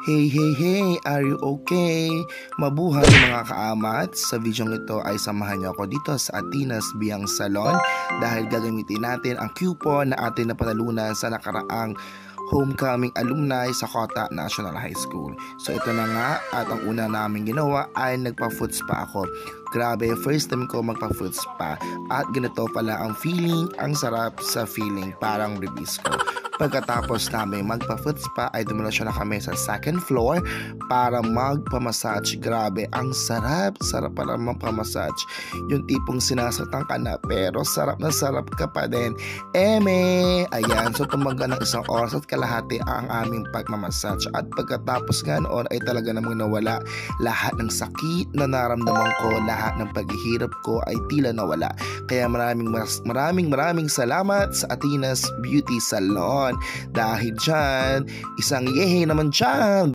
Hey, hey, hey! Are you okay? Mabuhay mga kaamat! Sa video ito ay samahan niyo ako dito sa Atenas Biyang Salon dahil gagamitin natin ang coupon na atin napanalunan sa nakaraang homecoming alumni sa Kota National High School. So ito na nga at ang una namin ginawa ay nagpa-foot spa ako. Grabe, first time ko magpa-foot spa at ganito pala ang feeling, ang sarap sa feeling, parang release ko. Pagkatapos namin magpa-foot spa ay dumiretso na kami sa second floor para magpa-massage. Grabe, ang sarap pala magpa-massage. Yung tipong sinasaktan ka na pero sarap na sarap ka pa din. Eme! Ayan, so tumaga ng 1 oras at kalahati ang aming pagmamassage. At pagkatapos nga noon ay talaga namang nawala lahat ng sakit na naramdaman ko, lahat ng paghihirap ko ay tila nawala. Kaya maraming salamat sa Atenas Beauty Salon. Dahil dyan, isang yehe naman dyan!